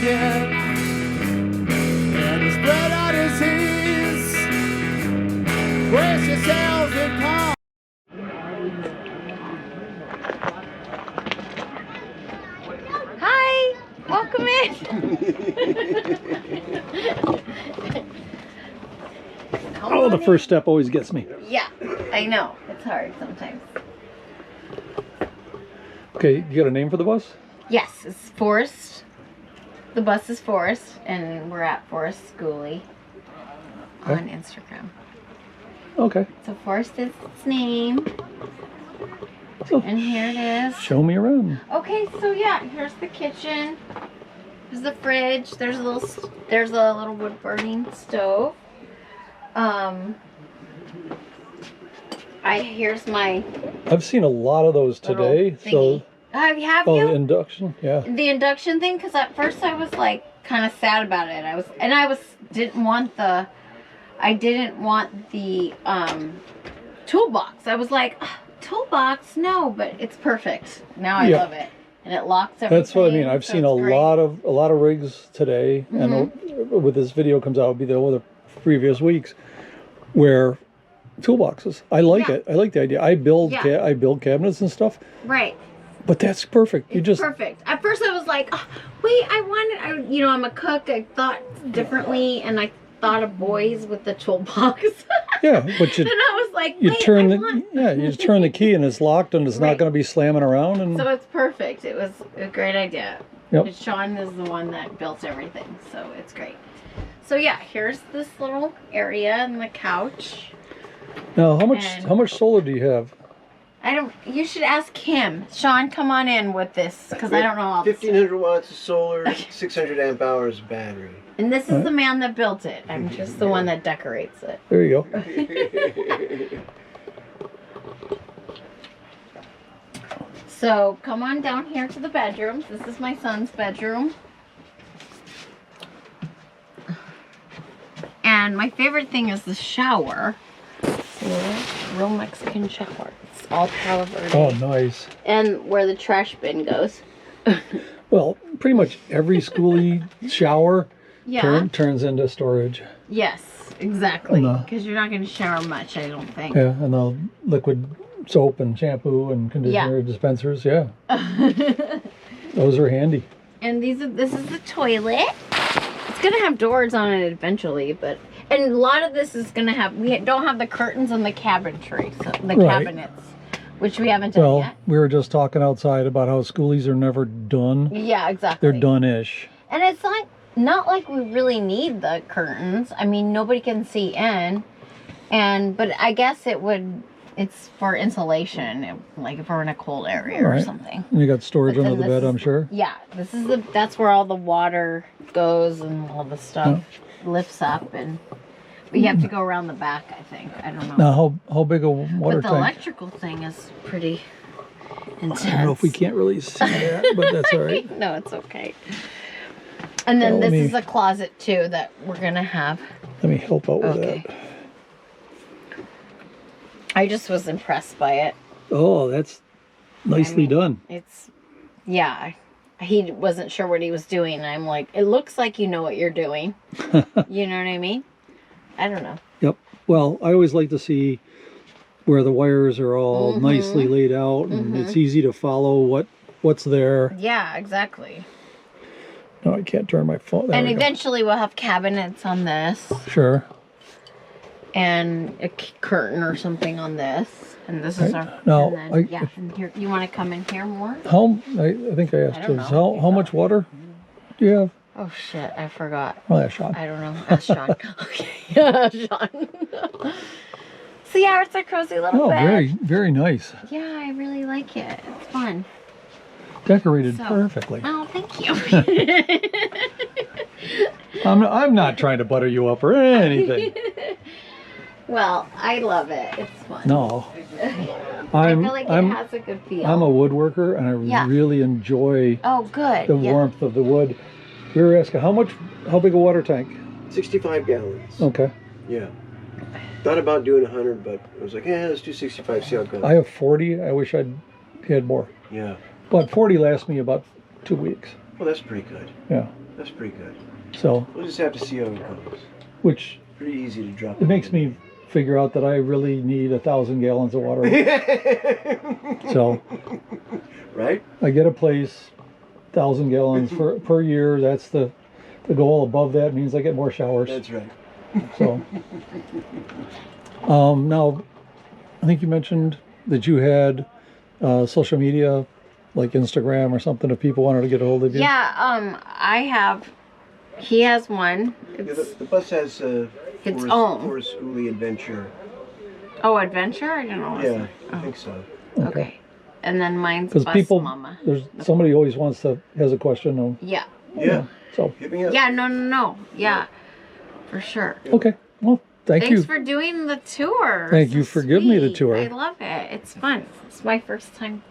kid, and he spread out his hands. Brace yourselves and come. Hi, welcome in. Oh, the first step always gets me. Yeah, I know. It's hard sometimes. Okay, you got a name for the bus? Yes, it's Forrest. The bus is Forrest, and we're at Forrest Skoolie on Instagram. Okay. So Forrest is its name. So And here it is. show me around. Okay, so yeah, here's the kitchen. There's the fridge. There's a little wood burning stove. Here's my I've seen a lot of those today. So have you? the induction, yeah. The induction thing, because at first I was like kind of sad about it. I didn't want the toolbox. I was like, toolbox, no, but it's perfect. Now I love it, and it locks everything. That's what I mean. I've seen a lot of rigs today, and with this video comes out, it'll be the previous weeks where toolboxes. I like it. I like the idea. I build cabinets and stuff. Right. But that's perfect. It's perfect. At first I was like, oh, wait, I'm a cook. I thought differently, and I thought of boys with the toolbox. Yeah, but and I was like, you turn the key and it's locked and it's not going to be slamming around. And so it's perfect. It was a great idea. Yep. And Sean is the one that built everything, so it's great. So yeah, here's this little area and the couch. Now, how much solar do you have? You should ask him. Sean, come on in with this, because I don't know all this. 1,500 watts of solar, 600 amp hours of battery. And this is the man that built it. I'm just the one that decorates it. There you go. So come on down here to the bedrooms. This is my son's bedroom. And my favorite thing is the shower. Real Mexican shower. It's all Palo Verde. Oh, nice. And where the trash bin goes. Well, pretty much every schoolie shower turns into storage. Yes, exactly. Because you're not going to shower much, I don't think. Yeah, and the liquid soap and shampoo and conditioner dispensers, yeah. Those are handy. And this is the toilet. It's going to have doors on it eventually, and a lot of this is going to have, we don't have the curtains on the cabinetry, so the cabinets, which we haven't done yet. We were just talking outside about how schoolies are never done. Yeah, exactly. They're done-ish. And it's not like we really need the curtains. I mean, nobody can see in, but I guess it's for insulation, like if we're in a cold area or something. And you got storage under the bed, I'm sure. Yeah, that's where all the water goes and all the stuff lifts up, and we have to go around the back, I think. I don't know. Now, how big a water tank? But the electrical thing is pretty intense. I don't know if we can't really see that, but that's all right. No, it's okay. And then this is a closet too that we're gonna have. Let me help out with that. I just was impressed by it. Oh, that's nicely done. He wasn't sure what he was doing. And I'm like, it looks like you know what you're doing. You know what I mean? I don't know. Yep. Well, I always like to see where the wires are all nicely laid out, and it's easy to follow what's there. Yeah, exactly. No, I can't turn my phone. There and eventually we'll have cabinets on this. Sure. And a curtain or something on this. And this is our... Now, and here, you want to come in here more? I think I asked you. How much water do you have? Oh, shit. I forgot. Oh, that's Sean. I don't know. Ask Sean. Okay. Yeah, Sean. So, yeah, it's a cozy little bed. Very, very nice. Yeah, I really like it. It's fun. Decorated perfectly. Oh, thank you. I'm not trying to butter you up or anything. Well, I love it. It's fun. No. I feel like it has a good feel. I'm a woodworker, and I really enjoy the warmth of the wood. We were asking, how big a water tank? 65 gallons. Okay. Yeah. Thought about doing 100, but I was like, let's do 65, see how it goes. I have 40. I wish I'd had more. Yeah. But 40 lasts me about 2 weeks. Well, that's pretty good. Yeah. That's pretty good. So, We'll just have to see how it goes. which Pretty easy to drop. it makes me figure out that I really need 1,000 gallons of water. So, Right? I get a place, 1,000 gallons per year. That's the goal. Above that means I get more showers. That's right. So, now, I think you mentioned that you had social media, like Instagram or something, if people wanted to get a hold of you. Yeah, I have. He has one. Yeah, the bus has its own. Forrest Skoolie adventure. Oh, adventure? I don't know. Yeah, I think so. Okay. And then mine's Because Bus people, Mama. there's somebody always has a question. Yeah. Yeah. So, Hit me up. Yeah, no. Yeah, for sure. okay. Well, thank you. Thanks for doing the tour. Thank you for giving me the sweet. tour. I love it. It's fun. It's my first time